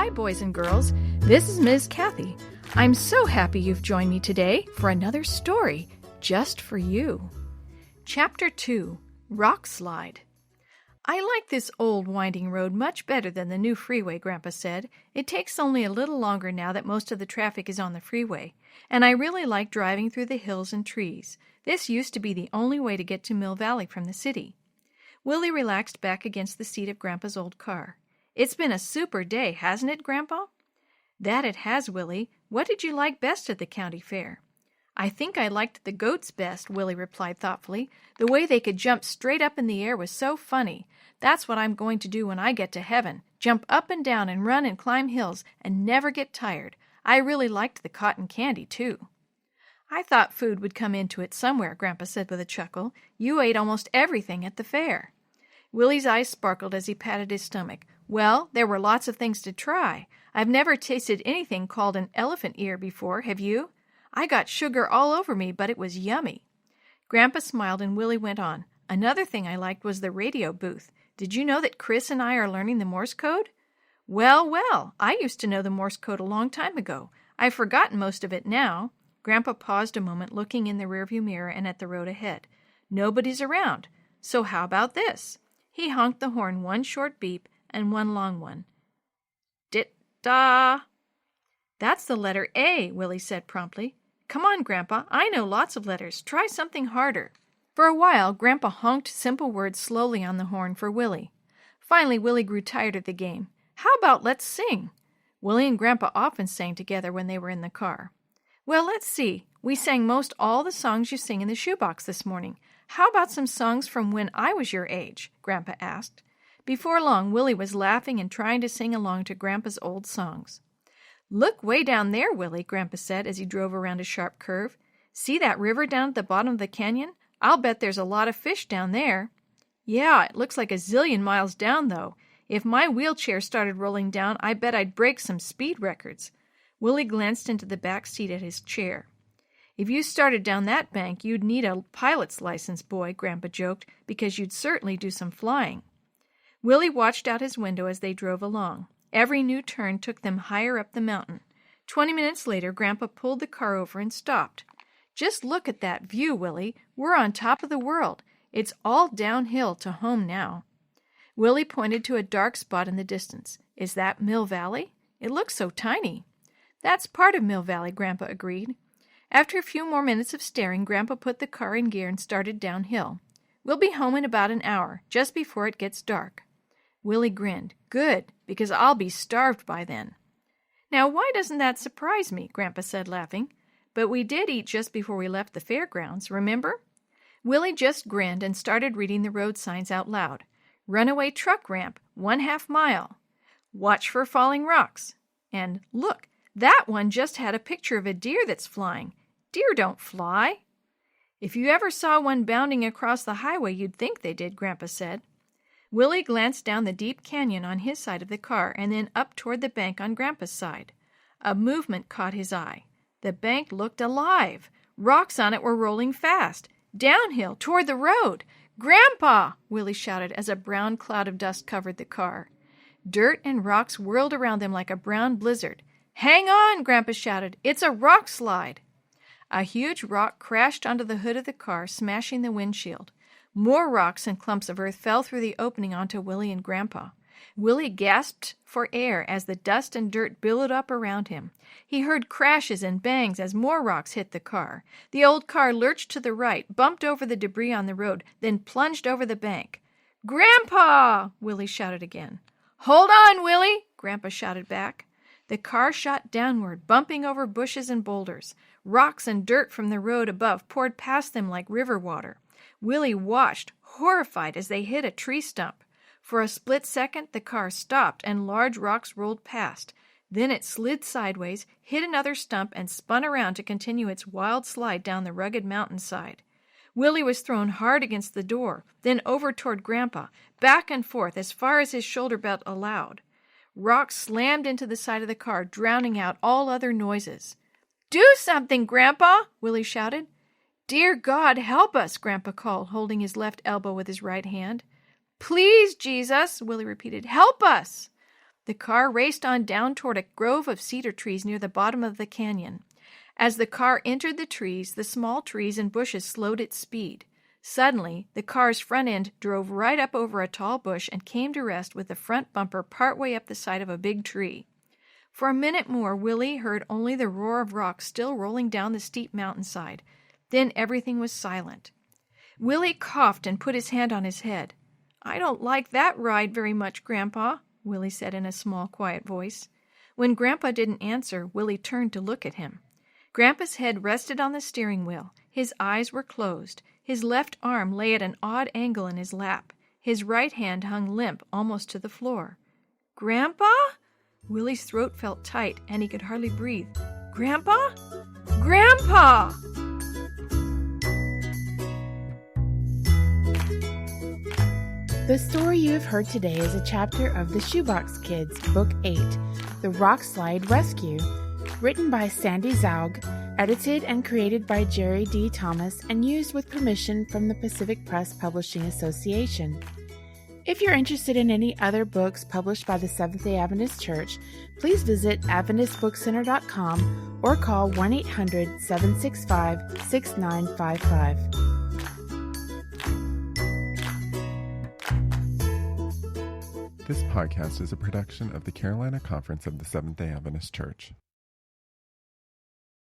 Hi, boys and girls. This is Ms. Kathy. I'm so happy you've joined me today for another story just for you. Chapter 2, Rockslide. I like this old winding road much better than the new freeway, Grandpa said. It takes only a little longer now that most of the traffic is on the freeway, and I really like driving through the hills and trees. This used to be the only way to get to Mill Valley from the city. Willie relaxed back against the seat of Grandpa's old car. It's been a super day, hasn't it, Grandpa? That it has, Willie. What did you like best at the county fair? I think I liked the goats best, Willie replied thoughtfully. The way they could jump straight up in the air was so funny. That's what I'm going to do when I get to heaven. Jump up and down and run and climb hills and never get tired. I really liked the cotton candy, too. I thought food would come into it somewhere, Grandpa said with a chuckle. You ate almost everything at the fair. Willie's eyes sparkled as he patted his stomach. Well, there were lots of things to try. I've never tasted anything called an elephant ear before, have you? I got sugar all over me, but it was yummy. Grandpa smiled and Willie went on. Another thing I liked was the radio booth. Did you know that Chris and I are learning the Morse code? Well, I used to know the Morse code a long time ago. I've forgotten most of it now. Grandpa paused a moment, looking in the rearview mirror and at the road ahead. Nobody's around. So how about this? He honked the horn one short beep and one long one. Dit-da! That's the letter A, Willie said promptly. Come on, Grandpa. I know lots of letters. Try something harder. For a while, Grandpa honked simple words slowly on the horn for Willie. Finally, Willie grew tired of the game. How about let's sing? Willie and Grandpa often sang together when they were in the car. Well, let's see. We sang most all the songs you sing in the shoebox this morning. How about some songs from when I was your age? Grandpa asked. Before long, Willie was laughing and trying to sing along to Grandpa's old songs. Look way down there, Willie, Grandpa said as he drove around a sharp curve. See that river down at the bottom of the canyon? I'll bet there's a lot of fish down there. Yeah, it looks like a zillion miles down, though. If my wheelchair started rolling down, I bet I'd break some speed records. Willie glanced into the back seat at his chair. If you started down that bank, you'd need a pilot's license, boy, Grandpa joked, because you'd certainly do some flying. Willie watched out his window as they drove along. Every new turn took them higher up the mountain. 20 minutes later, Grandpa pulled the car over and stopped. Just look at that view, Willie. We're on top of the world. It's all downhill to home now. Willie pointed to a dark spot in the distance. Is that Mill Valley? It looks so tiny. That's part of Mill Valley, Grandpa agreed. After a few more minutes of staring, Grandpa put the car in gear and started downhill. We'll be home in about an hour, just before it gets dark. Willie grinned. Good, because I'll be starved by then. Now, why doesn't that surprise me? Grandpa said, laughing. But we did eat just before we left the fairgrounds, remember? Willie just grinned and started reading the road signs out loud. Runaway truck ramp, 1/2 mile. Watch for falling rocks. And look, that one just had a picture of a deer that's flying. Deer don't fly. If you ever saw one bounding across the highway, you'd think they did, Grandpa said. Willie glanced down the deep canyon on his side of the car and then up toward the bank on Grandpa's side. A movement caught his eye. The bank looked alive. Rocks on it were rolling fast, downhill, toward the road. Grandpa! Willie shouted as a brown cloud of dust covered the car. Dirt and rocks whirled around them like a brown blizzard. Hang on, Grandpa shouted. It's a rock slide. A huge rock crashed onto the hood of the car, smashing the windshield. More rocks and clumps of earth fell through the opening onto Willie and Grandpa. Willie gasped for air as the dust and dirt billowed up around him. He heard crashes and bangs as more rocks hit the car. The old car lurched to the right, bumped over the debris on the road, then plunged over the bank. Grandpa! Willie shouted again. Hold on, Willie! Grandpa shouted back. The car shot downward, bumping over bushes and boulders. Rocks and dirt from the road above poured past them like river water. Willie watched, horrified, as they hit a tree stump. For a split second, the car stopped and large rocks rolled past. Then it slid sideways, hit another stump, and spun around to continue its wild slide down the rugged mountainside. Willie was thrown hard against the door, then over toward Grandpa, back and forth as far as his shoulder belt allowed. Rocks slammed into the side of the car, drowning out all other noises. Do something, Grandpa! Willie shouted. Dear God, help us, Grandpa called, holding his left elbow with his right hand. Please, Jesus, Willie repeated, help us. The car raced on down toward a grove of cedar trees near the bottom of the canyon. As the car entered the trees, the small trees and bushes slowed its speed. Suddenly, the car's front end drove right up over a tall bush and came to rest with the front bumper partway up the side of a big tree. For a minute more, Willie heard only the roar of rocks still rolling down the steep mountainside. Then everything was silent. Willie coughed and put his hand on his head. "I don't like that ride very much, Grandpa," Willie said in a small, quiet voice. When Grandpa didn't answer, Willie turned to look at him. Grandpa's head rested on the steering wheel. His eyes were closed. His left arm lay at an odd angle in his lap. His right hand hung limp almost to the floor. "Grandpa?" Willie's throat felt tight, and he could hardly breathe. "Grandpa? Grandpa!" The story you have heard today is a chapter of The Shoebox Kids, Book 8, The Rockslide Rescue, written by Sandy Zaug, edited and created by Jerry D. Thomas, and used with permission from the Pacific Press Publishing Association. If you're interested in any other books published by the Seventh-day Adventist Church, please visit AdventistBookCenter.com or call 1-800-765-6955. This podcast is a production of the Carolina Conference of the Seventh-day Adventist Church.